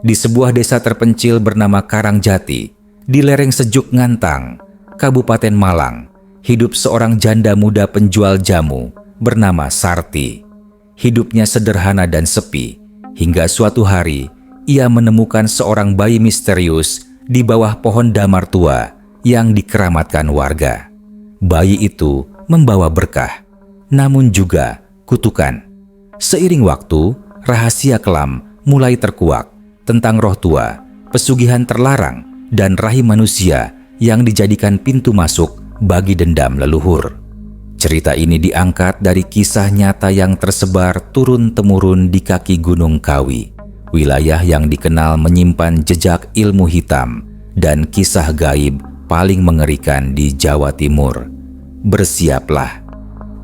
Di sebuah desa terpencil bernama Karangjati, di lereng sejuk Ngantang, Kabupaten Malang, hidup seorang janda muda penjual jamu bernama Sarti. Hidupnya sederhana dan sepi, hingga suatu hari ia menemukan seorang bayi misterius di bawah pohon damar tua yang dikeramatkan warga. Bayi itu membawa berkah, namun juga kutukan. Seiring waktu, rahasia kelam mulai terkuak tentang roh tua, pesugihan terlarang, dan rahim manusia yang dijadikan pintu masuk bagi dendam leluhur. Cerita ini diangkat dari kisah nyata yang tersebar turun-temurun di kaki Gunung Kawi, wilayah yang dikenal menyimpan jejak ilmu hitam dan kisah gaib paling mengerikan di Jawa Timur. Bersiaplah,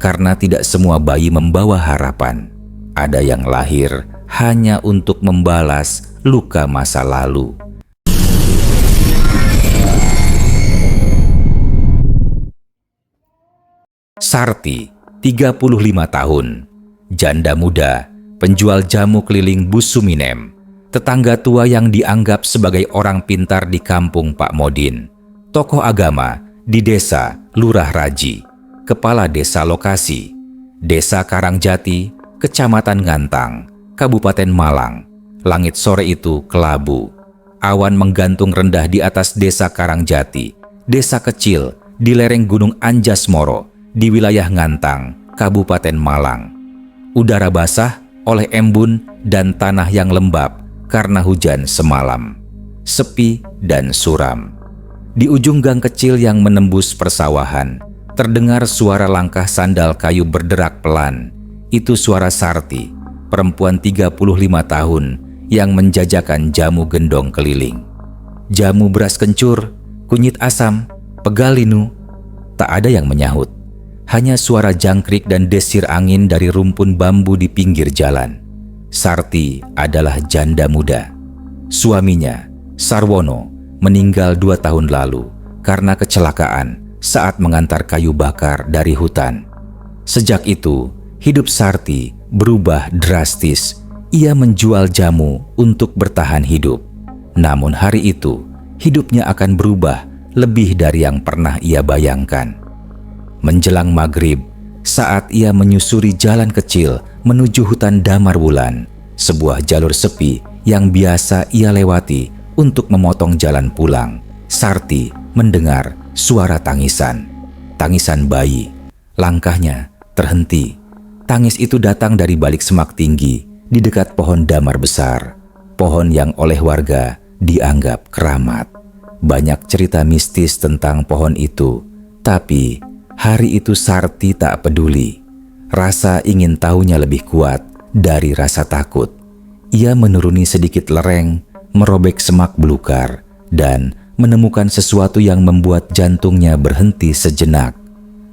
karena tidak semua bayi membawa harapan. Ada yang lahir hanya untuk membalas luka masa lalu. Sarti, 35 tahun, janda muda, penjual jamu keliling Busuminem, tetangga tua yang dianggap sebagai orang pintar di kampung Pak Modin, tokoh agama di desa Lurah Raji, kepala desa lokasi, Desa Karangjati, Kecamatan Ngantang, Kabupaten Malang. Langit sore itu kelabu. Awan menggantung rendah di atas desa Karangjati, desa kecil di lereng Gunung Anjasmoro, di wilayah Ngantang, Kabupaten Malang. Udara basah oleh embun dan tanah yang lembab karena hujan semalam. Sepi dan suram. Di ujung gang kecil yang menembus persawahan, terdengar suara langkah sandal kayu berderak pelan. Itu suara Sarti, perempuan 35 tahun yang menjajakan jamu gendong keliling. Jamu beras kencur, kunyit asam, pegalinu. Tak ada yang menyahut. Hanya suara jangkrik dan desir angin dari rumpun bambu di pinggir jalan. Sarti adalah janda muda. Suaminya, Sarwono, meninggal 2 tahun lalu karena kecelakaan saat mengantar kayu bakar dari hutan. Sejak itu, hidup Sarti berubah drastis. Ia menjual jamu untuk bertahan hidup. Namun hari itu, hidupnya akan berubah lebih dari yang pernah ia bayangkan. Menjelang maghrib, saat ia menyusuri jalan kecil menuju hutan Damar Wulan, sebuah jalur sepi yang biasa ia lewati untuk memotong jalan pulang, Sarti mendengar suara tangisan. Tangisan bayi. Langkahnya terhenti. Tangis itu datang dari balik semak tinggi di dekat pohon damar besar, pohon yang oleh warga dianggap keramat. Banyak cerita mistis tentang pohon itu, tapi hari itu Sarti tak peduli. Rasa ingin tahunya lebih kuat dari rasa takut. Ia menuruni sedikit lereng, merobek semak belukar, dan menemukan sesuatu yang membuat jantungnya berhenti sejenak.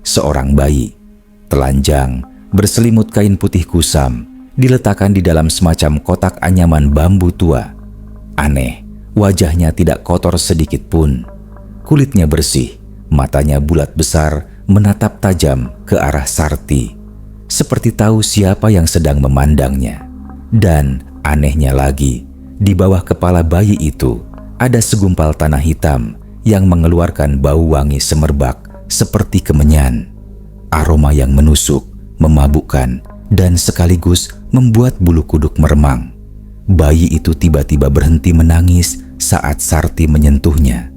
Seorang bayi, telanjang, berselimut kain putih kusam, diletakkan di dalam semacam kotak anyaman bambu tua. Aneh, wajahnya tidak kotor sedikit pun. Kulitnya bersih, matanya bulat besar, menatap tajam ke arah Sarti, seperti tahu siapa yang sedang memandangnya. Dan anehnya lagi, di bawah kepala bayi itu ada segumpal tanah hitam yang mengeluarkan bau wangi semerbak seperti kemenyan. Aroma yang menusuk, memabukkan, dan sekaligus membuat bulu kuduk meremang. Bayi itu tiba-tiba berhenti menangis saat Sarti menyentuhnya.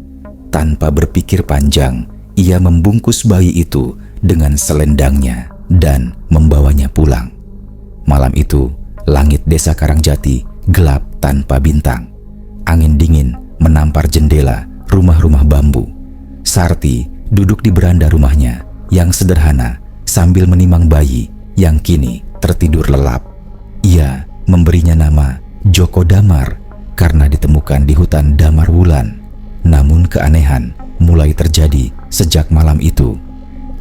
Tanpa berpikir panjang, ia membungkus bayi itu dengan selendangnya dan membawanya pulang. Malam itu, langit desa Karangjati gelap tanpa bintang. Angin dingin menampar jendela rumah-rumah bambu. Sarti duduk di beranda rumahnya yang sederhana sambil menimang bayi yang kini tertidur lelap. Ia memberinya nama Joko Damar karena ditemukan di hutan Damar Wulan. Namun keanehan mulai terjadi sejak malam itu.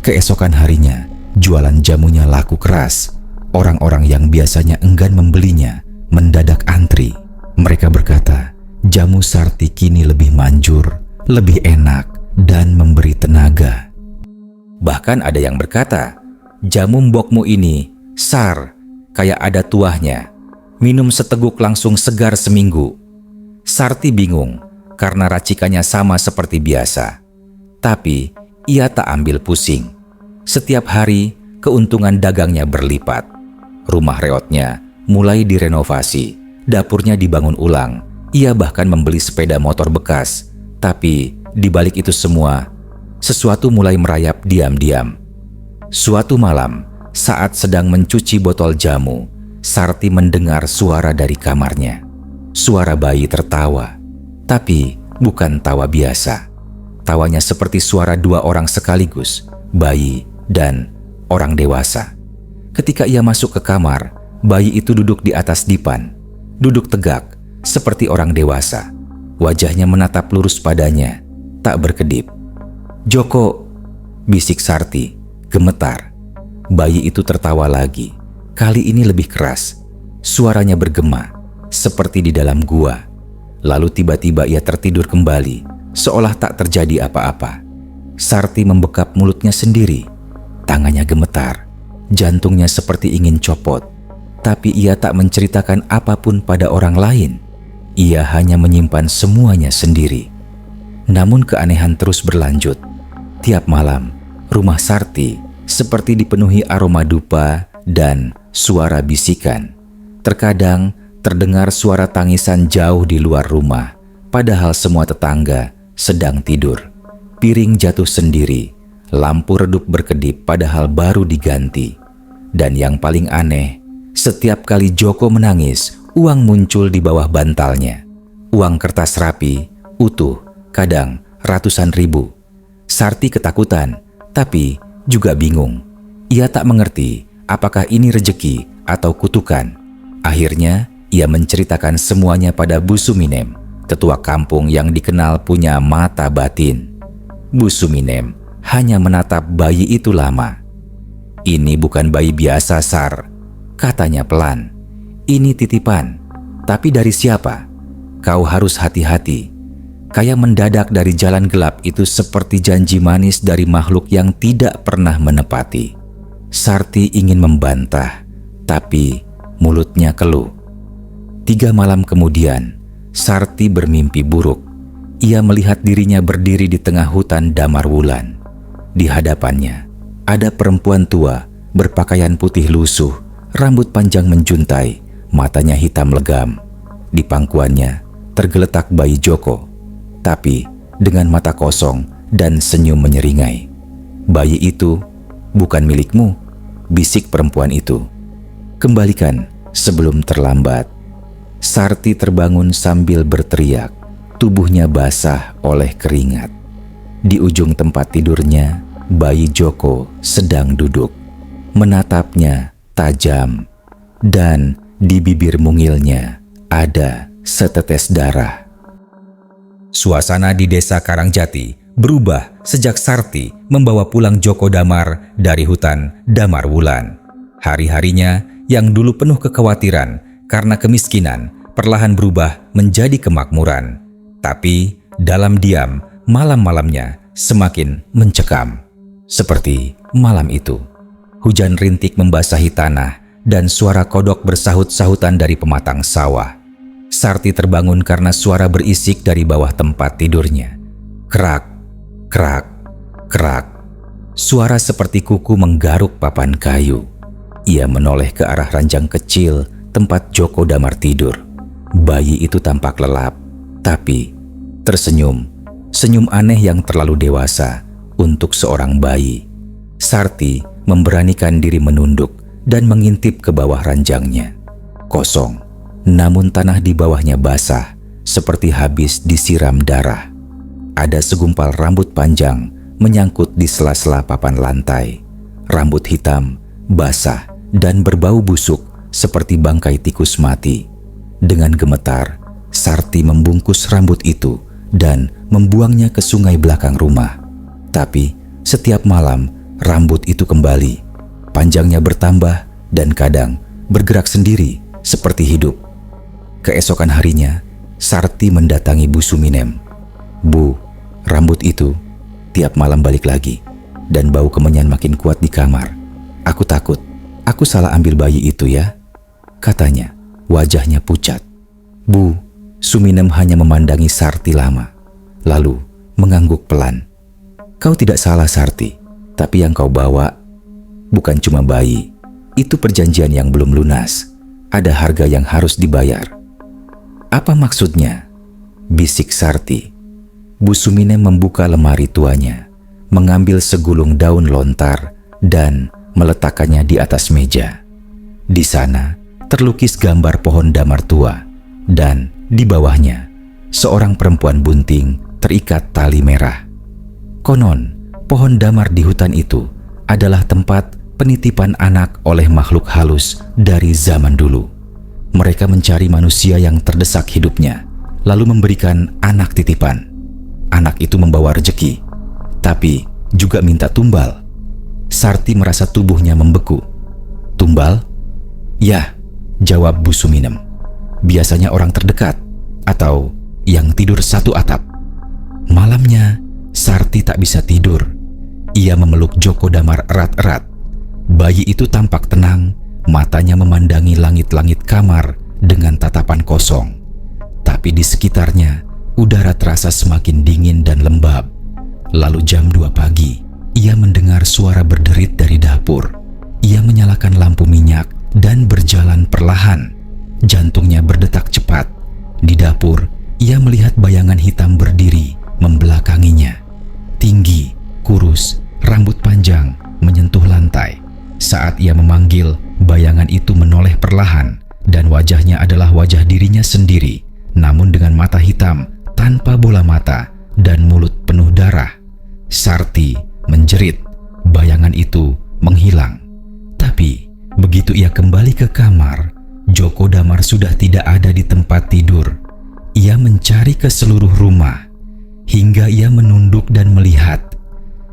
Keesokan harinya, jualan jamunya laku keras. Orang-orang yang biasanya enggan membelinya mendadak antri. Mereka berkata, jamu Sarti kini lebih manjur, lebih enak, dan memberi tenaga. Bahkan ada yang berkata, jamu mbokmu ini sar, kayak ada tuahnya. Minum seteguk langsung segar seminggu. Sarti bingung karena racikannya sama seperti biasa. Tapi ia tak ambil pusing. Setiap hari keuntungan dagangnya berlipat. Rumah reotnya mulai direnovasi, dapurnya dibangun ulang. Ia bahkan membeli sepeda motor bekas. Tapi di balik itu semua, sesuatu mulai merayap diam-diam. Suatu malam, saat sedang mencuci botol jamu, Sarti mendengar suara dari kamarnya. Suara bayi tertawa, tapi bukan tawa biasa. Tawanya seperti suara dua orang sekaligus, bayi dan orang dewasa. Ketika ia masuk ke kamar, bayi itu duduk di atas dipan, duduk tegak seperti orang dewasa. Wajahnya menatap lurus padanya, tak berkedip. "Joko," bisik Sarti, gemetar. Bayi itu tertawa lagi, kali ini lebih keras. Suaranya bergema, seperti di dalam gua. Lalu tiba-tiba ia tertidur kembali, seolah tak terjadi apa-apa. Sarti membekap mulutnya sendiri. Tangannya gemetar, jantungnya seperti ingin copot. Tapi ia tak menceritakan apapun pada orang lain. Ia hanya menyimpan semuanya sendiri. Namun keanehan terus berlanjut. Tiap malam, rumah Sarti seperti dipenuhi aroma dupa dan suara bisikan. Terkadang terdengar suara tangisan jauh di luar rumah, padahal semua tetangga sedang tidur. Piring jatuh sendiri, lampu redup berkedip padahal baru diganti. Dan yang paling aneh, setiap kali Joko menangis, uang muncul di bawah bantalnya. Uang kertas rapi, utuh, kadang ratusan ribu. Sarti ketakutan, tapi juga bingung. Ia tak mengerti apakah ini rejeki atau kutukan. Akhirnya, ia menceritakan semuanya pada Bu Suminem, tetua kampung yang dikenal punya mata batin. Bu Suminem hanya menatap bayi itu lama. "Ini bukan bayi biasa, Sar," katanya pelan. "Ini titipan. Tapi dari siapa? Kau harus hati-hati. Kayak mendadak dari jalan gelap itu seperti janji manis dari makhluk yang tidak pernah menepati." Sarti ingin membantah, tapi mulutnya keluh. 3 malam kemudian, Sarti bermimpi buruk. Ia melihat dirinya berdiri di tengah hutan damar wulan. Di hadapannya, ada perempuan tua berpakaian putih lusuh, rambut panjang menjuntai, matanya hitam legam. Di pangkuannya tergeletak bayi Joko, tapi dengan mata kosong dan senyum menyeringai. "Bayi itu bukan milikmu," bisik perempuan itu. "Kembalikan sebelum terlambat." Sarti terbangun sambil berteriak. Tubuhnya basah oleh keringat. Di ujung tempat tidurnya, bayi Joko sedang duduk. Menatapnya tajam, dan di bibir mungilnya ada setetes darah. Suasana di desa Karangjati berubah sejak Sarti membawa pulang Joko Damar dari hutan Damar Wulan. Hari-harinya yang dulu penuh kekhawatiran karena kemiskinan perlahan berubah menjadi kemakmuran. Tapi dalam diam, malam-malamnya semakin mencekam. Seperti malam itu, hujan rintik membasahi tanah dan suara kodok bersahut-sahutan dari pematang sawah. Sarti terbangun karena suara berisik dari bawah tempat tidurnya. Kerak, kerak, kerak. Suara seperti kuku menggaruk papan kayu. Ia menoleh ke arah ranjang kecil tempat Joko Damar tidur. Bayi itu tampak lelap, tapi tersenyum. Senyum aneh yang terlalu dewasa untuk seorang bayi. Sarti memberanikan diri menunduk dan mengintip ke bawah ranjangnya. Kosong, namun tanah di bawahnya basah, seperti habis disiram darah. Ada segumpal rambut panjang menyangkut di sela-sela papan lantai. Rambut hitam, basah, dan berbau busuk seperti bangkai tikus mati. Dengan gemetar, Sarti membungkus rambut itu dan membuangnya ke sungai belakang rumah. Tapi setiap malam rambut itu kembali. Panjangnya bertambah dan kadang bergerak sendiri seperti hidup. Keesokan harinya, Sarti mendatangi Bu Suminem. "Bu, rambut itu tiap malam balik lagi dan bau kemenyan makin kuat di kamar. Aku takut salah ambil bayi itu ya," katanya. Wajahnya pucat. "Bu, Suminem hanya memandangi Sarti lama, lalu mengangguk pelan. Kau tidak salah, Sarti, tapi yang kau bawa bukan cuma bayi. Itu perjanjian yang belum lunas. Ada harga yang harus dibayar. Apa maksudnya? Bisik Sarti. Bu Suminem membuka lemari tuanya, mengambil segulung daun lontar dan meletakkannya di atas meja. Di sana terlukis gambar pohon damar tua dan di bawahnya seorang perempuan bunting terikat tali merah. Konon, pohon damar di hutan itu adalah tempat penitipan anak oleh makhluk halus dari zaman dulu. Mereka mencari manusia yang terdesak hidupnya, lalu memberikan anak titipan. Anak itu membawa rejeki, tapi juga minta tumbal. Sarti merasa tubuhnya membeku. Tumbal? Ya, jawab Bu Suminem. Biasanya orang terdekat atau yang tidur satu atap. Malamnya, Sarti tak bisa tidur. Ia memeluk Djoko Damar erat-erat. Bayi itu tampak tenang, matanya memandangi langit-langit kamar dengan tatapan kosong. Tapi di sekitarnya, udara terasa semakin dingin dan lembab. Lalu jam 2 pagi, ia mendengar suara berderit dari dapur. Ia menyalakan lampu minyak dan berjalan perlahan. Jantungnya berdetak cepat. Di dapur, ia melihat bayangan hitam berdiri membelakanginya. Tinggi, kurus, rambut panjang, menyentuh lantai. Saat ia memanggil, bayangan itu menoleh perlahan dan wajahnya adalah wajah dirinya sendiri, namun dengan mata hitam tanpa bola mata dan mulut penuh darah. Sarti menjerit. Bayangan itu menghilang. Tapi begitu ia kembali ke kamar, Djoko Damar sudah tidak ada di tempat tidur. Ia mencari ke seluruh rumah hingga ia menunduk dan melihat.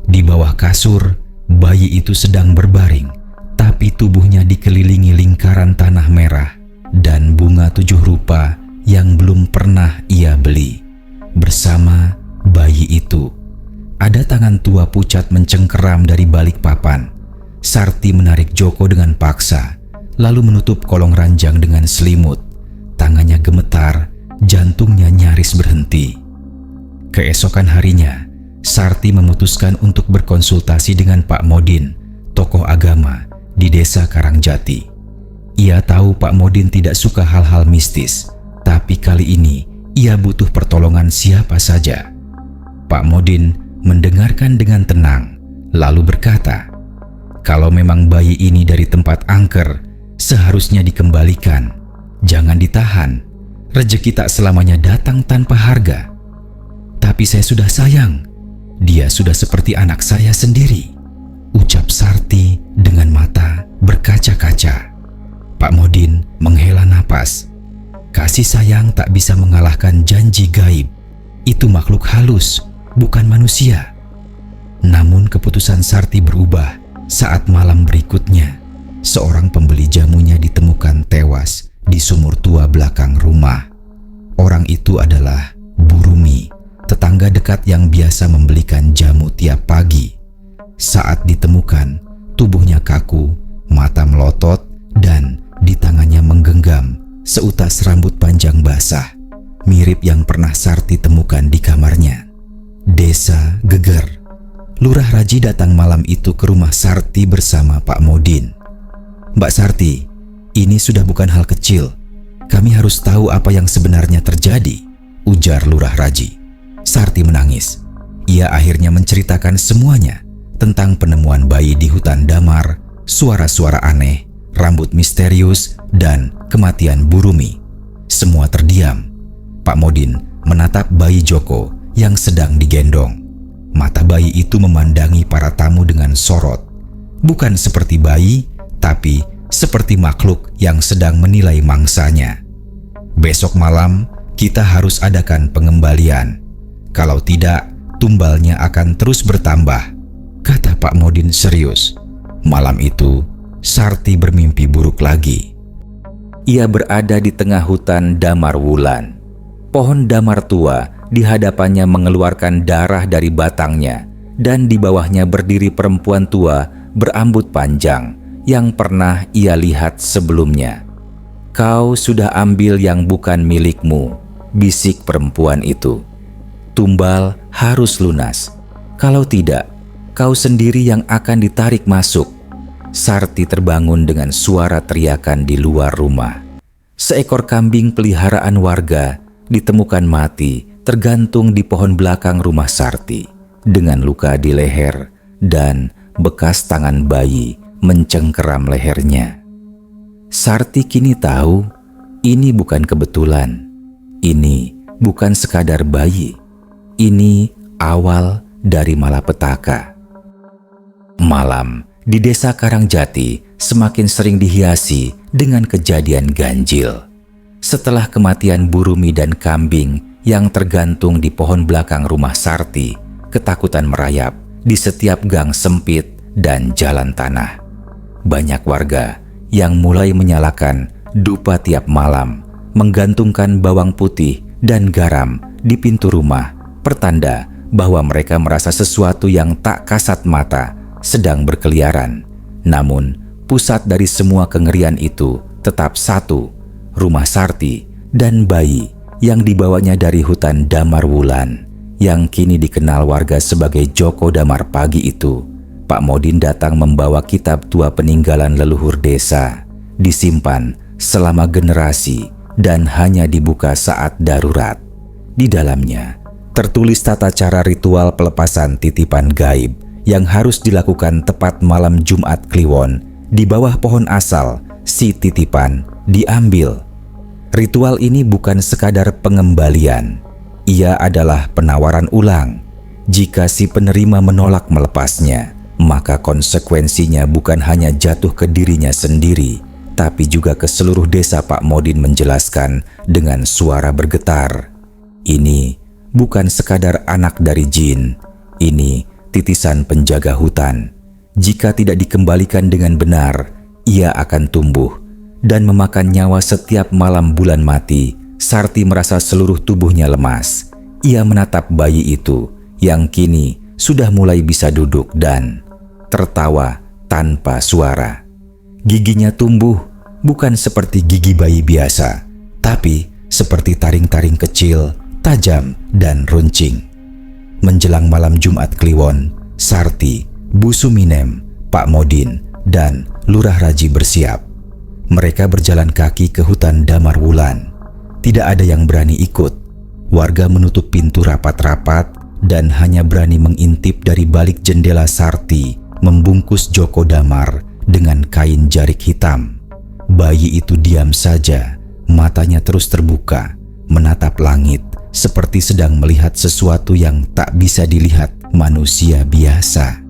Di bawah kasur, bayi itu sedang berbaring, tapi tubuhnya dikelilingi lingkaran tanah merah dan bunga 7 rupa yang belum pernah ia beli. Bersama bayi itu, ada tangan tua pucat mencengkeram dari balik papan. Sarti menarik Djoko dengan paksa, lalu menutup kolong ranjang dengan selimut. Tangannya gemetar, jantungnya nyaris berhenti. Keesokan harinya, Sarti memutuskan untuk berkonsultasi dengan Pak Modin, tokoh agama di desa Karangjati. Ia tahu Pak Modin tidak suka hal-hal mistis, tapi kali ini ia butuh pertolongan siapa saja. Pak Modin mendengarkan dengan tenang, lalu berkata, "Kalau memang bayi ini dari tempat angker, seharusnya dikembalikan. Jangan ditahan. Rezeki tak selamanya datang tanpa harga." "Tapi saya sudah sayang. Dia sudah seperti anak saya sendiri," ucap Sarti dengan mata berkaca-kaca. Pak Modin menghela napas. Kasih sayang tak bisa mengalahkan janji gaib. Itu makhluk halus, bukan manusia. Namun keputusan Sarti berubah saat malam berikutnya. Seorang pembeli jamunya ditemukan tewas di sumur tua belakang rumah. Orang itu adalah Bu Rumi, tetangga dekat yang biasa membelikan jamu tiap pagi. Saat ditemukan, tubuhnya kaku, mata melotot, dan di tangannya menggenggam seutas rambut panjang basah, mirip yang pernah Sarti temukan di kamarnya. Desa geger. Lurah Raji datang malam itu ke rumah Sarti bersama Pak Modin. "Mbak Sarti, ini sudah bukan hal kecil. Kami harus tahu apa yang sebenarnya terjadi," ujar Lurah Raji. Sarti menangis. Ia akhirnya menceritakan semuanya tentang penemuan bayi di hutan damar, suara-suara aneh, rambut misterius, dan kematian Bu Rumi. Semua terdiam. Pak Modin menatap bayi Djoko yang sedang digendong. Mata bayi itu memandangi para tamu dengan sorot. Bukan seperti bayi, tapi seperti makhluk yang sedang menilai mangsanya. "Besok malam kita harus adakan pengembalian. Kalau tidak, tumbalnya akan terus bertambah," kata Pak Modin serius. Malam itu, Sarti bermimpi buruk lagi. Ia berada di tengah hutan damar wulan. Pohon damar tua di hadapannya mengeluarkan darah dari batangnya, dan di bawahnya berdiri perempuan tua berambut panjang yang pernah ia lihat sebelumnya. "Kau sudah ambil yang bukan milikmu. bisik perempuan itu. "Tumbal harus lunas. Kalau tidak, kau sendiri yang akan ditarik masuk." Sarti terbangun dengan suara teriakan di luar rumah. Seekor kambing peliharaan warga ditemukan mati tergantung di pohon belakang rumah Sarti dengan luka di leher dan bekas tangan bayi mencengkeram lehernya. Sarti kini tahu ini bukan kebetulan. Ini bukan sekadar bayi. Ini awal dari malapetaka. Malam di desa Karangjati semakin sering dihiasi dengan kejadian ganjil. Setelah kematian burumi dan kambing yang tergantung di pohon belakang rumah Sarti, ketakutan merayap di setiap gang sempit dan jalan tanah. Banyak warga yang mulai menyalakan dupa tiap malam, menggantungkan bawang putih dan garam di pintu rumah, pertanda bahwa mereka merasa sesuatu yang tak kasat mata sedang berkeliaran. Namun, pusat dari semua kengerian itu tetap satu, rumah Sarti dan bayi yang dibawanya dari hutan Damar Wulan, yang kini dikenal warga sebagai Joko Damar Pagi itu. Pak Modin datang membawa kitab tua peninggalan leluhur desa, disimpan selama generasi dan hanya dibuka saat darurat. Di dalamnya tertulis tata cara ritual pelepasan titipan gaib yang harus dilakukan tepat malam Jumat Kliwon di bawah pohon asal si titipan diambil. Ritual ini bukan sekadar pengembalian, ia adalah penawaran ulang. Jika si penerima menolak melepasnya, maka konsekuensinya bukan hanya jatuh ke dirinya sendiri, tapi juga ke seluruh desa. Pak Modin menjelaskan dengan suara bergetar. Ini bukan sekadar anak dari jin, ini titisan penjaga hutan. Jika tidak dikembalikan dengan benar, ia akan tumbuh dan memakan nyawa setiap malam bulan mati. Sarti merasa seluruh tubuhnya lemas. Ia menatap bayi itu yang kini sudah mulai bisa duduk dan tertawa tanpa suara. Giginya tumbuh bukan seperti gigi bayi biasa, tapi seperti taring-taring kecil, tajam dan runcing. Menjelang malam Jumat Kliwon, Sarti, Bu Suminem, Pak Modin, dan Lurah Raji bersiap. Mereka berjalan kaki ke hutan Damar Wulan. Tidak ada yang berani ikut. Warga menutup pintu rapat-rapat dan hanya berani mengintip dari balik jendela Sarti membungkus Joko Damar dengan kain jarik hitam. Bayi itu diam saja, matanya terus terbuka, menatap langit seperti sedang melihat sesuatu yang tak bisa dilihat manusia biasa.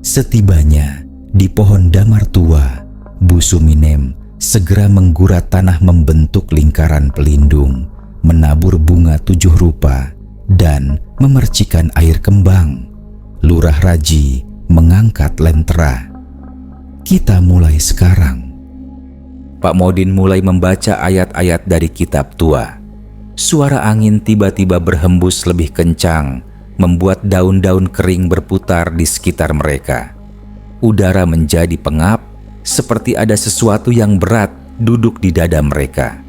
Setibanya di pohon damar tua, Bu Suminem segera menggurat tanah membentuk lingkaran pelindung, menabur bunga 7 rupa, dan memercikan air kembang. Lurah Raji mengangkat lentera. Kita mulai sekarang. Pak Modin mulai membaca ayat-ayat dari kitab tua. Suara angin tiba-tiba berhembus lebih kencang, membuat daun-daun kering berputar di sekitar mereka. Udara menjadi pengap, seperti ada sesuatu yang berat duduk di dada mereka.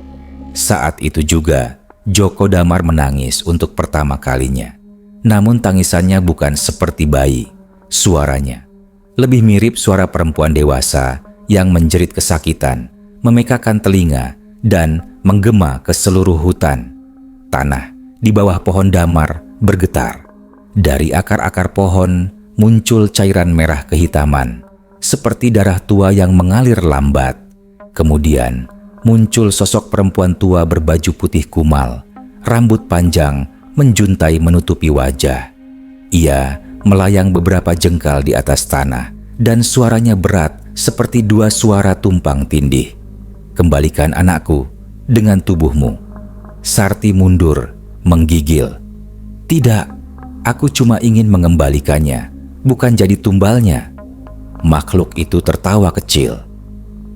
Saat itu juga, Joko Damar menangis untuk pertama kalinya. Namun tangisannya bukan seperti bayi. Suaranya lebih mirip suara perempuan dewasa yang menjerit kesakitan, memekakan telinga, dan menggema ke seluruh hutan. Tanah di bawah pohon damar bergetar. Dari akar-akar pohon muncul cairan merah kehitaman, seperti darah tua yang mengalir lambat. Kemudian muncul sosok perempuan tua berbaju putih kumal, rambut panjang menjuntai menutupi wajah. Ia melayang beberapa jengkal di atas tanah, dan suaranya berat seperti 2 suara tumpang tindih. Kembalikan anakku dengan tubuhmu. Sarti mundur, menggigil. Tidak, aku cuma ingin mengembalikannya, bukan jadi tumbalnya. Makhluk itu tertawa kecil.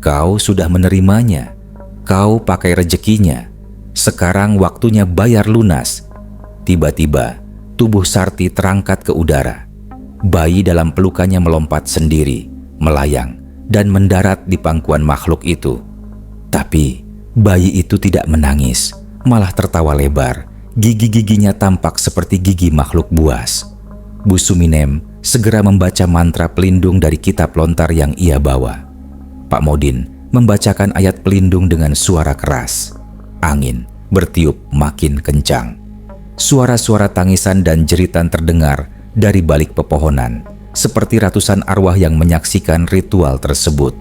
Kau sudah menerimanya, kau pakai rezekinya. Sekarang waktunya bayar lunas. Tiba-tiba, tubuh Sarti terangkat ke udara. Bayi dalam pelukannya melompat sendiri, melayang, dan mendarat di pangkuan makhluk itu. Tapi, bayi itu tidak menangis, malah tertawa lebar. Gigi-giginya tampak seperti gigi makhluk buas. Bu Suminem segera membaca mantra pelindung dari kitab lontar yang ia bawa. Pak Modin membacakan ayat pelindung dengan suara keras. Angin bertiup makin kencang. Suara-suara tangisan dan jeritan terdengar dari balik pepohonan, seperti ratusan arwah yang menyaksikan ritual tersebut.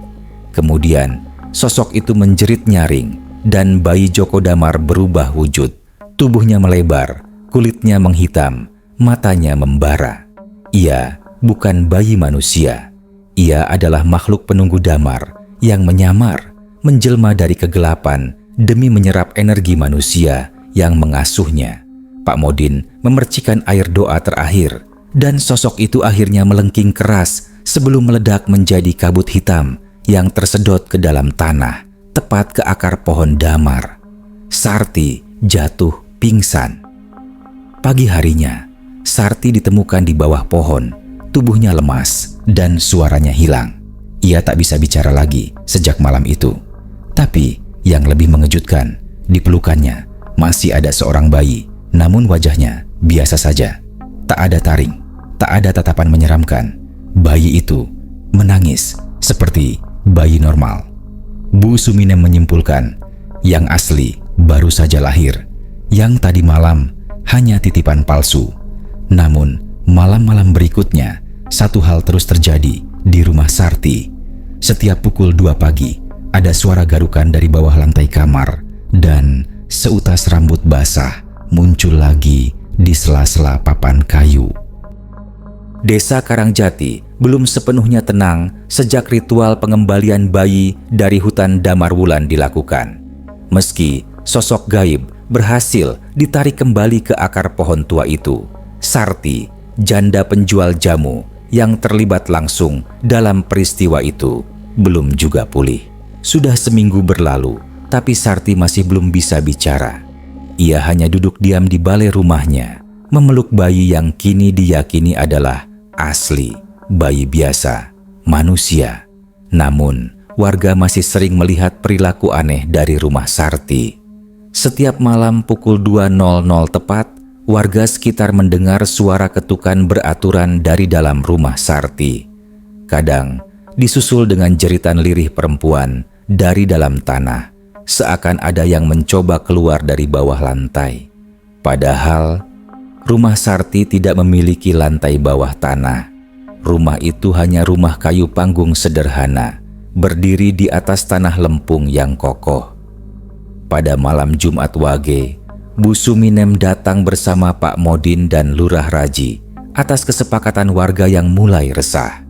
Kemudian, sosok itu menjerit nyaring dan bayi Joko Damar berubah wujud. Tubuhnya melebar, kulitnya menghitam, matanya membara. Ia bukan bayi manusia. Ia adalah makhluk penunggu Damar yang menyamar, menjelma dari kegelapan demi menyerap energi manusia yang mengasuhnya. Pak Modin memercikan air doa terakhir, dan sosok itu akhirnya melengking keras sebelum meledak menjadi kabut hitam yang tersedot ke dalam tanah, tepat ke akar pohon Damar. Sarti jatuh pingsan. Pagi harinya, Sarti ditemukan di bawah pohon, tubuhnya lemas dan suaranya hilang. Ia tak bisa bicara lagi sejak malam itu. Tapi yang lebih mengejutkan, di pelukannya masih ada seorang bayi, namun wajahnya biasa saja. Tak ada taring, tak ada tatapan menyeramkan. Bayi itu menangis seperti bayi normal. Bu Suminem menyimpulkan, yang asli baru saja lahir. Yang tadi malam hanya titipan palsu. Namun malam-malam berikutnya satu hal terus terjadi di rumah Sarti. Setiap pukul 2 pagi ada suara garukan dari bawah lantai kamar, dan seutas rambut basah muncul lagi di sela-sela papan kayu. Desa Karangjati belum sepenuhnya tenang sejak ritual pengembalian bayi dari hutan Damarwulan dilakukan. Meski sosok gaib berhasil ditarik kembali ke akar pohon tua itu, Sarti, janda penjual jamu yang terlibat langsung dalam peristiwa itu, belum juga pulih. Sudah seminggu berlalu, tapi Sarti masih belum bisa bicara. Ia hanya duduk diam di balai rumahnya, memeluk bayi yang kini diyakini adalah asli, bayi biasa, manusia. Namun, warga masih sering melihat perilaku aneh dari rumah Sarti. Setiap malam pukul 2.00 tepat, warga sekitar mendengar suara ketukan beraturan dari dalam rumah Sarti. Kadang disusul dengan jeritan lirih perempuan dari dalam tanah, seakan ada yang mencoba keluar dari bawah lantai. Padahal, rumah Sarti tidak memiliki lantai bawah tanah. Rumah itu hanya rumah kayu panggung sederhana, berdiri di atas tanah lempung yang kokoh. Pada malam Jumat Wage, Bu Suminem datang bersama Pak Modin dan Lurah Raji atas kesepakatan warga yang mulai resah.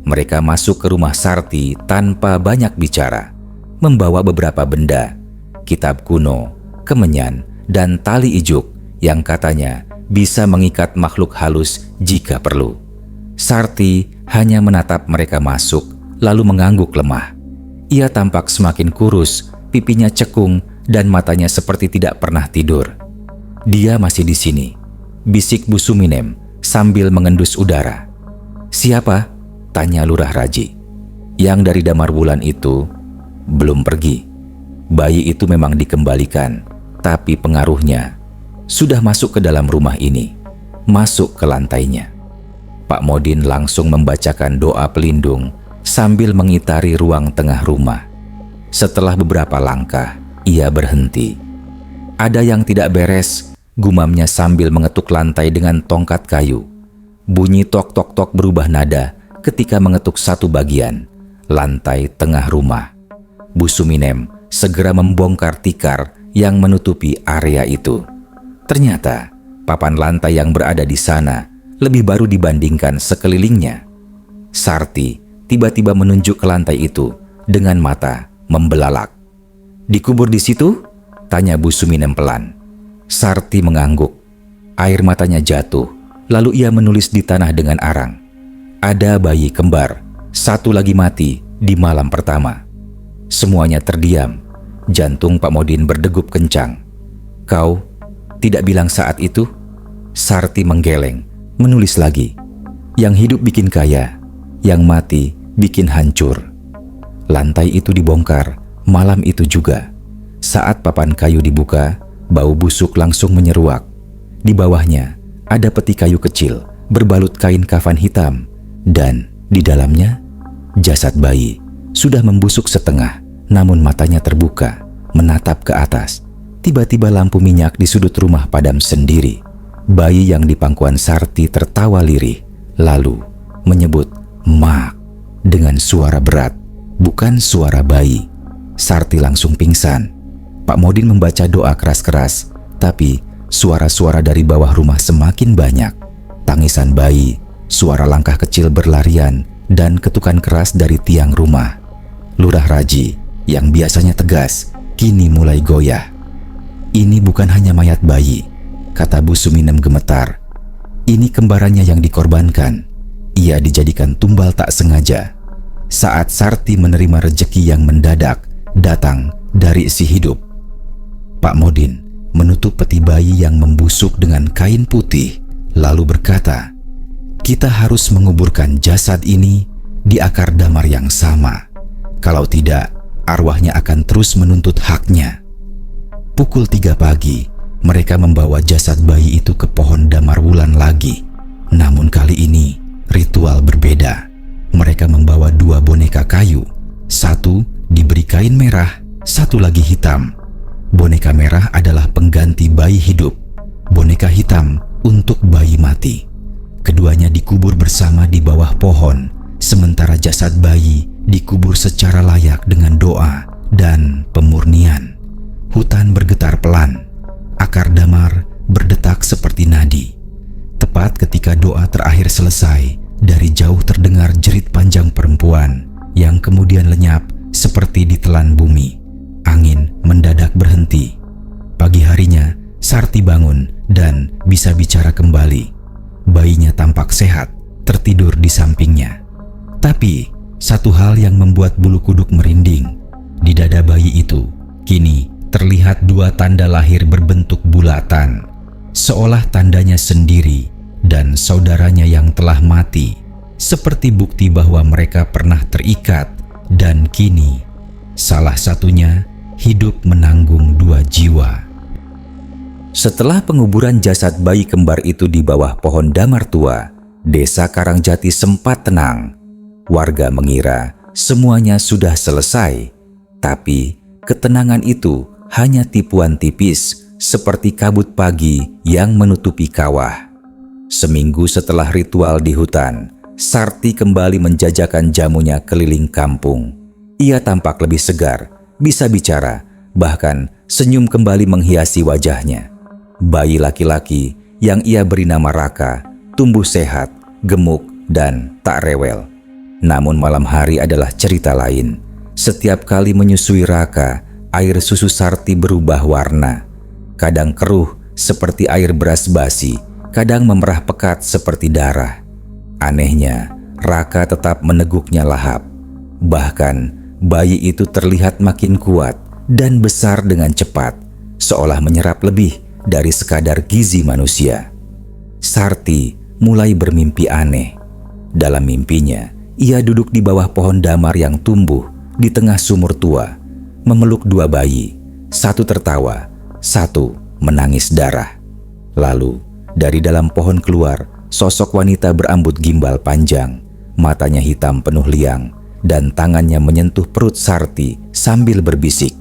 Mereka masuk ke rumah Sarti tanpa banyak bicara, membawa beberapa benda, kitab kuno, kemenyan, dan tali ijuk yang katanya bisa mengikat makhluk halus jika perlu. Sarti hanya menatap mereka masuk, lalu mengangguk lemah. Ia tampak semakin kurus, pipinya cekung, dan matanya seperti tidak pernah tidur. Dia masih di sini, bisik Bu Suminem sambil mengendus udara. Siapa? Tanya Lurah Raji. Yang dari Damarwulan itu belum pergi. Bayi itu memang dikembalikan, tapi pengaruhnya sudah masuk ke dalam rumah ini, masuk ke lantainya. Pak Modin langsung membacakan doa pelindung sambil mengitari ruang tengah rumah. Setelah beberapa langkah, ia berhenti. Ada yang tidak beres, gumamnya sambil mengetuk lantai dengan tongkat kayu. Bunyi tok-tok-tok berubah nada ketika mengetuk satu bagian, lantai tengah rumah. Bu Suminem segera membongkar tikar yang menutupi area itu. Ternyata, papan lantai yang berada di sana lebih baru dibandingkan sekelilingnya. Sarti tiba-tiba menunjuk ke lantai itu dengan mata membelalak. Dikubur di situ? Tanya Bu Suminem pelan. Sarti mengangguk. Air matanya jatuh, lalu ia menulis di tanah dengan arang. Ada bayi kembar, satu lagi mati di malam pertama. Semuanya terdiam. Jantung Pak Modin berdegup kencang. Kau tidak bilang saat itu? Sarti menggeleng, menulis lagi. Yang hidup bikin kaya, yang mati bikin hancur. Lantai itu dibongkar malam itu juga. Saat papan kayu dibuka, Bau busuk langsung menyeruak. Di bawahnya ada peti kayu kecil berbalut kain kafan hitam, dan di dalamnya jasad bayi sudah membusuk setengah, namun matanya terbuka menatap ke atas. Tiba-tiba lampu minyak di sudut rumah padam sendiri. Bayi yang di pangkuan Sarti tertawa lirih, lalu menyebut "Mak" dengan suara berat, bukan suara bayi. Sarti langsung pingsan. Pak Modin membaca doa keras-keras, tapi suara-suara dari bawah rumah semakin banyak. Tangisan bayi, suara langkah kecil berlarian, dan ketukan keras dari tiang rumah. Lurah Raji yang biasanya tegas kini mulai goyah. "Ini bukan hanya mayat bayi," kata Bu Suminem gemetar. "Ini kembarannya yang dikorbankan. Ia dijadikan tumbal tak sengaja saat Sarti menerima rejeki yang mendadak datang dari si hidup." Pak Modin menutup peti bayi yang membusuk dengan kain putih, lalu berkata, "Kita harus menguburkan jasad ini di akar damar yang sama. Kalau tidak, arwahnya akan terus menuntut haknya." Pukul 3 pagi, mereka membawa jasad bayi itu ke pohon damar wulan lagi. Namun kali ini, ritual berbeda. Mereka membawa 2 boneka kayu. Satu diberi kain merah, satu lagi hitam. Boneka merah adalah pengganti bayi hidup. Boneka hitam untuk bayi mati. Keduanya dikubur bersama di bawah pohon, sementara jasad bayi dikubur secara layak dengan doa dan pemurnian. Hutan bergetar pelan. Akar damar berdetak seperti nadi. Tepat ketika doa terakhir selesai, dari jauh terdengar jerit panjang perempuan yang kemudian lenyap seperti ditelan bumi. Angin mendadak berhenti. Pagi harinya, Sarti bangun dan bisa bicara kembali. Bayinya tampak sehat, tertidur di sampingnya. Tapi, satu hal yang membuat bulu kuduk merinding. Di dada bayi itu, kini terlihat 2 tanda lahir berbentuk bulatan, seolah tandanya sendiri dan saudaranya yang telah mati, seperti bukti bahwa mereka pernah terikat dan kini salah satunya hidup menanggung 2 jiwa. Setelah penguburan jasad bayi kembar itu di bawah pohon damar tua, Desa Karangjati sempat tenang. Warga mengira semuanya sudah selesai, tapi ketenangan itu hanya tipuan tipis seperti kabut pagi yang menutupi kawah. Seminggu setelah ritual di hutan, Sarti kembali menjajakan jamunya keliling kampung. Ia tampak lebih segar, bisa bicara, bahkan senyum kembali menghiasi wajahnya. Bayi laki-laki yang ia beri nama Raka tumbuh sehat, gemuk, dan tak rewel. Namun malam hari adalah cerita lain. Setiap kali menyusui Raka, air susu Sarti berubah warna. Kadang keruh seperti air beras basi, kadang memerah pekat seperti darah. Anehnya, Raka tetap meneguknya lahap. Bahkan, bayi itu terlihat makin kuat dan besar dengan cepat, seolah menyerap lebih dari sekadar gizi manusia. Sarti mulai bermimpi aneh. Dalam mimpinya, ia duduk di bawah pohon damar yang tumbuh di tengah sumur tua, memeluk 2 bayi, satu tertawa, satu menangis darah. Lalu, dari dalam pohon keluar sosok wanita berambut gimbal panjang, matanya hitam penuh liang, dan tangannya menyentuh perut Sarti sambil berbisik,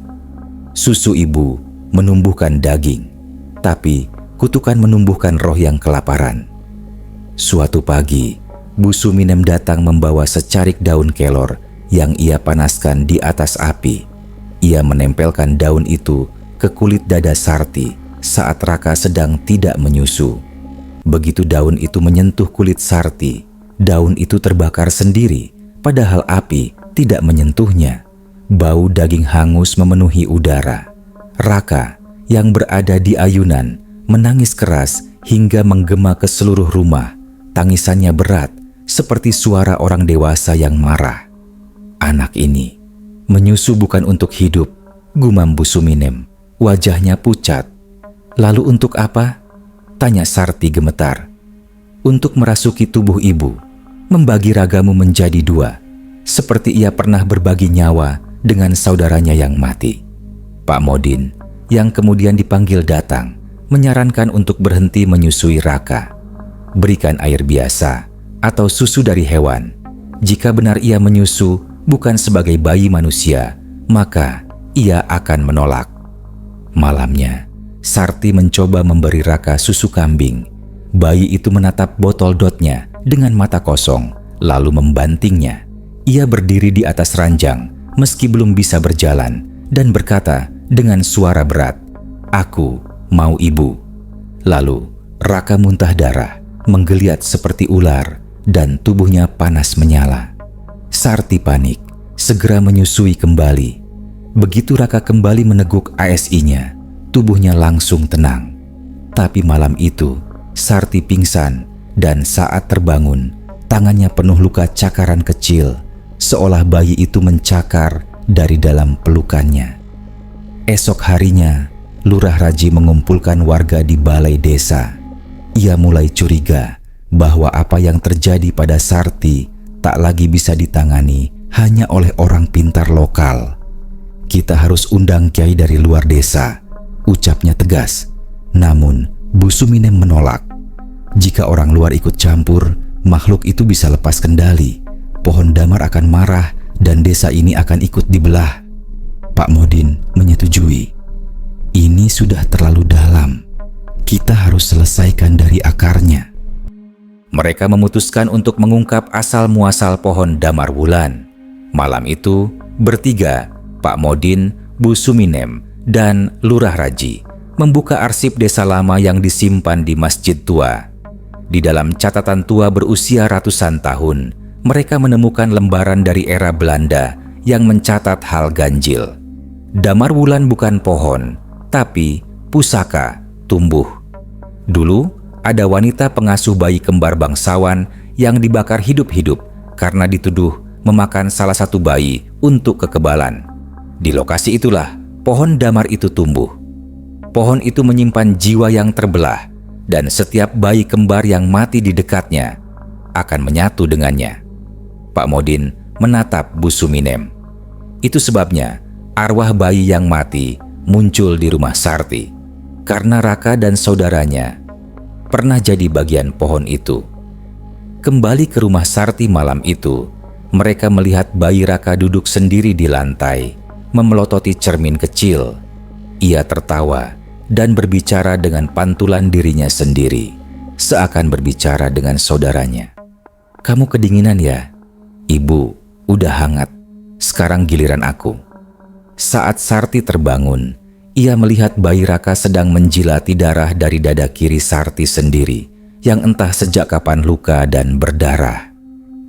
"Susu ibu menumbuhkan daging, tapi kutukan menumbuhkan roh yang kelaparan." Suatu pagi, Bu Suminem datang membawa secarik daun kelor yang ia panaskan di atas api. Ia menempelkan daun itu ke kulit dada Sarti saat Raka sedang tidak menyusu. Begitu daun itu menyentuh kulit Sarti, daun itu terbakar sendiri, padahal api tidak menyentuhnya. Bau daging hangus memenuhi udara. Raka yang berada di ayunan menangis keras hingga menggema ke seluruh rumah. Tangisannya berat seperti suara orang dewasa yang marah. "Anak ini menyusu bukan untuk hidup," gumam Bu Suminem. Wajahnya pucat. "Lalu untuk apa?" tanya Sarti gemetar. "Untuk merasuki tubuh ibu, membagi ragamu menjadi 2, seperti ia pernah berbagi nyawa dengan saudaranya yang mati." Pak Modin yang kemudian dipanggil datang, menyarankan untuk berhenti menyusui Raka. Berikan air biasa atau susu dari hewan. Jika benar ia menyusu bukan sebagai bayi manusia, maka ia akan menolak. Malamnya, Sarti mencoba memberi Raka susu kambing. Bayi itu menatap botol dotnya dengan mata kosong, lalu membantingnya. Ia berdiri di atas ranjang meski belum bisa berjalan dan berkata dengan suara berat, "Aku mau ibu." Lalu Raka muntah darah, menggeliat seperti ular, dan tubuhnya panas menyala. Sarti panik, segera menyusui kembali. Begitu Raka kembali meneguk ASI-nya, tubuhnya langsung tenang. Tapi malam itu, Sarti pingsan dan saat terbangun, tangannya penuh luka cakaran kecil, seolah bayi itu mencakar dari dalam pelukannya. Esok harinya, Lurah Raji mengumpulkan warga di balai desa. Ia mulai curiga bahwa apa yang terjadi pada Sarti tak lagi bisa ditangani hanya oleh orang pintar lokal. "Kita harus undang kiai dari luar desa," ucapnya tegas. Namun Bu Suminem menolak. Jika orang luar ikut campur, makhluk itu bisa lepas kendali. Pohon damar akan marah dan desa ini akan ikut dibelah. Pak Modin menyetujui. "Ini sudah terlalu dalam. Kita harus selesaikan dari akarnya." Mereka memutuskan untuk mengungkap asal-muasal pohon damar wulan. Malam itu, bertiga, Pak Modin, Bu Suminem, dan Lurah Raji, membuka arsip desa lama yang disimpan di Masjid Tua. Di dalam catatan tua berusia ratusan tahun, mereka menemukan lembaran dari era Belanda yang mencatat hal ganjil. Damar wulan bukan pohon, tapi pusaka, tumbuh. Dulu, ada wanita pengasuh bayi kembar bangsawan yang dibakar hidup-hidup karena dituduh memakan salah satu bayi untuk kekebalan. Di lokasi itulah pohon damar itu tumbuh. Pohon itu menyimpan jiwa yang terbelah, dan setiap bayi kembar yang mati di dekatnya akan menyatu dengannya. Pak Modin menatap Bu Suminem. Itu sebabnya arwah bayi yang mati muncul di rumah Sarti, karena Raka dan saudaranya pernah jadi bagian pohon itu. Kembali ke rumah Sarti malam itu, mereka melihat bayi Raka duduk sendiri di lantai, memelototi cermin kecil. Ia tertawa dan berbicara dengan pantulan dirinya sendiri, seakan berbicara dengan saudaranya. "Kamu kedinginan ya? Ibu, udah hangat. Sekarang giliran aku." Saat Sarti terbangun, ia melihat bayi Raka sedang menjilati darah dari dada kiri Sarti sendiri, yang entah sejak kapan luka dan berdarah.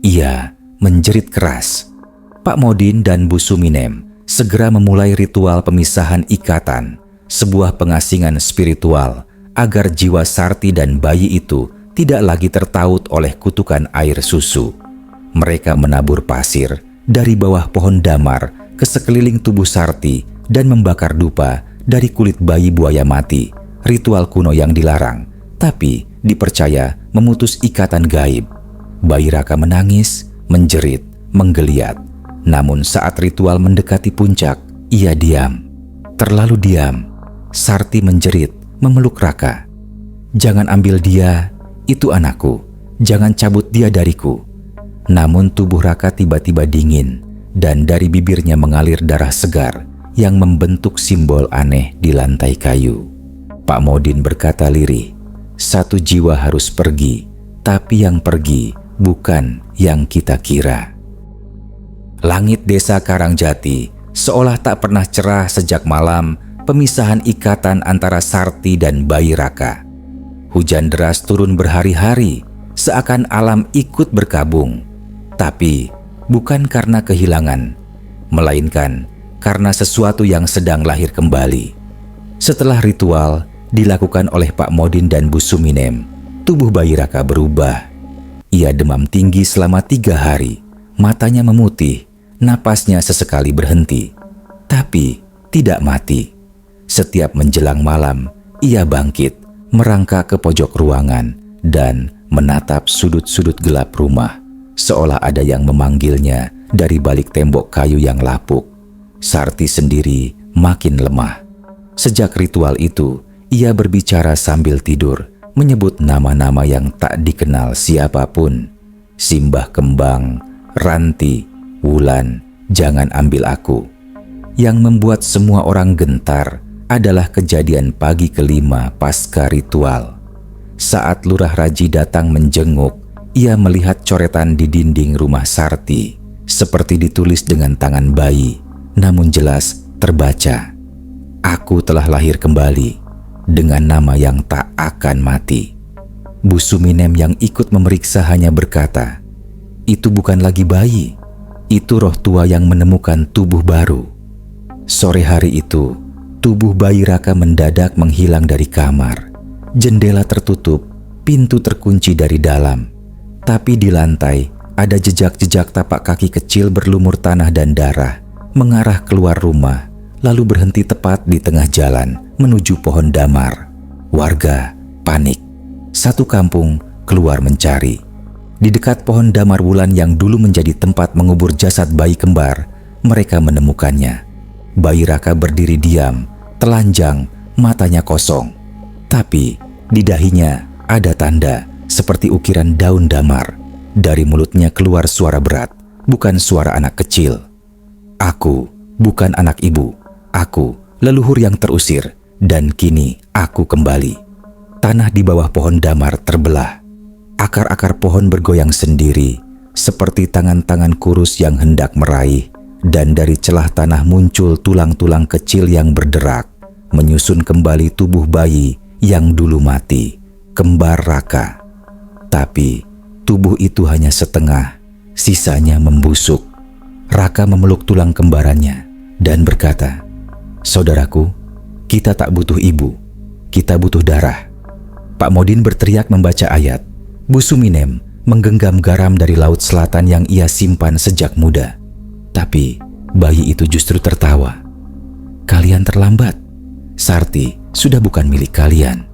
Ia menjerit keras. Pak Modin dan Bu Suminem segera memulai ritual pemisahan ikatan, sebuah pengasingan spiritual agar jiwa Sarti dan bayi itu tidak lagi tertaut oleh kutukan air susu. Mereka menabur pasir dari bawah pohon damar ke sekeliling tubuh Sarti dan membakar dupa dari kulit bayi buaya mati, ritual kuno yang dilarang, tapi dipercaya memutus ikatan gaib. Bayi Raka menangis, menjerit, menggeliat. Namun saat ritual mendekati puncak, ia diam. Terlalu diam. Sarti menjerit, memeluk Raka. "Jangan ambil dia, itu anakku. Jangan cabut dia dariku." Namun tubuh Raka tiba-tiba dingin, dan dari bibirnya mengalir darah segar yang membentuk simbol aneh di lantai kayu. Pak Modin berkata lirih, "Satu jiwa harus pergi, tapi yang pergi bukan yang kita kira." Langit desa Karangjati seolah tak pernah cerah sejak malam pemisahan ikatan antara Sarti dan bayi Raka. Hujan deras turun berhari-hari, seakan alam ikut berkabung. Tapi bukan karena kehilangan, melainkan karena sesuatu yang sedang lahir kembali. Setelah ritual dilakukan oleh Pak Modin dan Bu Suminem, tubuh bayi Raka berubah. Ia demam tinggi selama 3 hari, matanya memutih, napasnya sesekali berhenti, tapi tidak mati. Setiap menjelang malam, ia bangkit, merangkak ke pojok ruangan, dan menatap sudut-sudut gelap rumah, seolah ada yang memanggilnya dari balik tembok kayu yang lapuk. Sarti sendiri makin lemah. Sejak ritual itu, ia berbicara sambil tidur, menyebut nama-nama yang tak dikenal siapapun. Simbah Kembang, Ranti, Wulan, jangan ambil aku. Yang membuat semua orang gentar adalah kejadian pagi kelima pasca ritual. Saat Lurah Raji datang menjenguk, ia melihat coretan di dinding rumah Sarti, seperti ditulis dengan tangan bayi, namun jelas terbaca, "Aku telah lahir kembali dengan nama yang tak akan mati." Bu Suminem yang ikut memeriksa hanya berkata, "Itu bukan lagi bayi, itu roh tua yang menemukan tubuh baru." Sore hari itu, tubuh bayi Raka mendadak menghilang dari kamar. Jendela tertutup, pintu terkunci dari dalam. Tapi di lantai ada jejak-jejak tapak kaki kecil berlumur tanah dan darah mengarah keluar rumah, lalu berhenti tepat di tengah jalan menuju pohon damar. Warga panik. Satu kampung keluar mencari. Di dekat pohon damar Wulan yang dulu menjadi tempat mengubur jasad bayi kembar, mereka menemukannya. Bayi Raka berdiri diam, telanjang, matanya kosong. Tapi di dahinya ada tanda seperti ukiran daun damar. Dari mulutnya keluar suara berat, bukan suara anak kecil. "Aku bukan anak ibu. Aku leluhur yang terusir, dan kini aku kembali." Tanah di bawah pohon damar terbelah. Akar-akar pohon bergoyang sendiri, seperti tangan-tangan kurus yang hendak meraih, dan dari celah tanah muncul tulang-tulang kecil yang berderak, menyusun kembali tubuh bayi yang dulu mati, kembar Raka. Tapi tubuh itu hanya setengah, sisanya membusuk. Raka memeluk tulang kembarannya dan berkata, "Saudaraku, kita tak butuh ibu, kita butuh darah." Pak Modin berteriak membaca ayat. Bu Suminem menggenggam garam dari laut selatan yang ia simpan sejak muda. Tapi bayi itu justru tertawa. "Kalian terlambat. Sarti sudah bukan milik kalian.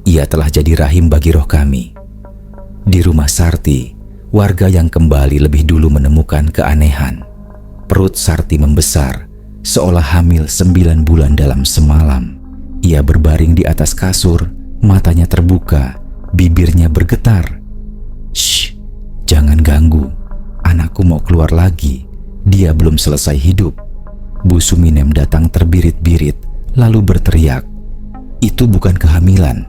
Ia telah jadi rahim bagi roh kami." Di rumah Sarti, warga yang kembali lebih dulu menemukan keanehan. Perut Sarti membesar, seolah hamil 9 bulan dalam semalam. Ia berbaring di atas kasur, matanya terbuka, bibirnya bergetar. "Shh, jangan ganggu. Anakku mau keluar lagi. Dia belum selesai hidup." Bu Suminem datang terbirit-birit, lalu berteriak, "Itu bukan kehamilan.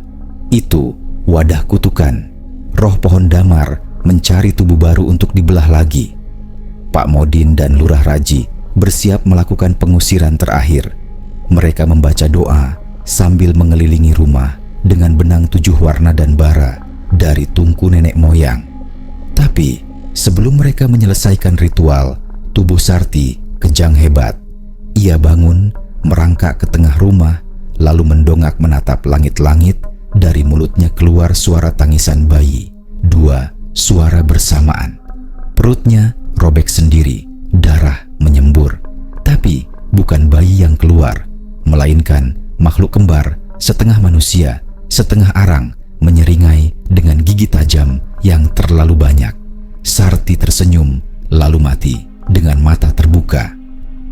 Itu wadah kutukan. Roh pohon damar mencari tubuh baru untuk dibelah lagi." Pak Modin dan Lurah Raji bersiap melakukan pengusiran terakhir. Mereka membaca doa sambil mengelilingi rumah dengan benang 7 warna dan bara dari tungku nenek moyang. Tapi sebelum mereka menyelesaikan ritual, tubuh Sarti kejang hebat. Ia bangun, merangkak ke tengah rumah, lalu mendongak menatap langit-langit. Dari mulutnya keluar suara tangisan bayi, 2 suara bersamaan. Perutnya robek sendiri, darah menyembur. Tapi bukan bayi yang keluar, melainkan makhluk kembar, setengah manusia, setengah arang, menyeringai dengan gigi tajam yang terlalu banyak. Sarti tersenyum, lalu mati dengan mata terbuka.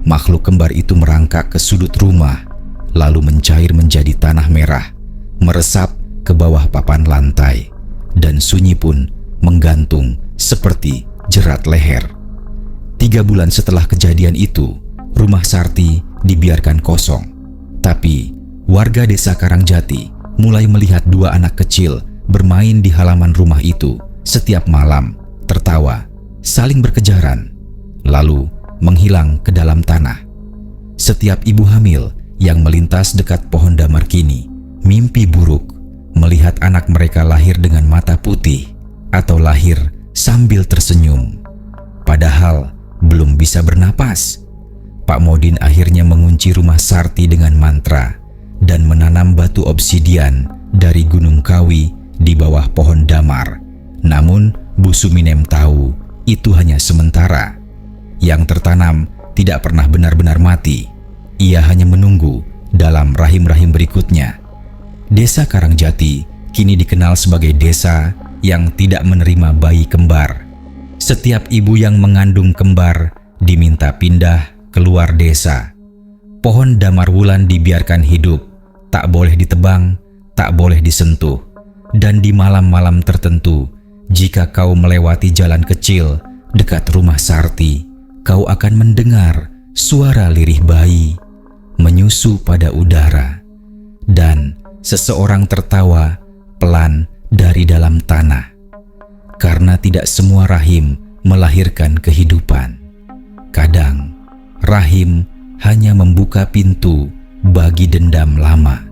Makhluk kembar itu merangkak ke sudut rumah, lalu mencair menjadi tanah merah, meresap ke bawah papan lantai, dan sunyi pun menggantung seperti jerat leher. 3 bulan setelah kejadian itu, rumah Sarti dibiarkan kosong. Tapi warga desa Karangjati mulai melihat 2 anak kecil bermain di halaman rumah itu setiap malam, tertawa, saling berkejaran, lalu menghilang ke dalam tanah. Setiap ibu hamil yang melintas dekat pohon damar kini mimpi buruk melihat anak mereka lahir dengan mata putih atau lahir sambil tersenyum, padahal belum bisa bernapas. Pak Modin akhirnya mengunci rumah Sarti dengan mantra dan menanam batu obsidian dari Gunung Kawi di bawah pohon damar. Namun Bu Suminem tahu itu hanya sementara. Yang tertanam tidak pernah benar-benar mati. Ia hanya menunggu dalam rahim-rahim berikutnya. Desa Karangjati kini dikenal sebagai desa yang tidak menerima bayi kembar. Setiap ibu yang mengandung kembar diminta pindah keluar desa. Pohon damar wulan dibiarkan hidup, tak boleh ditebang, tak boleh disentuh. Dan di malam-malam tertentu, jika kau melewati jalan kecil dekat rumah Sarti, kau akan mendengar suara lirih bayi menyusu pada udara, dan seseorang tertawa pelan dari dalam tanah. Karena tidak semua rahim melahirkan kehidupan. Kadang rahim hanya membuka pintu bagi dendam lama.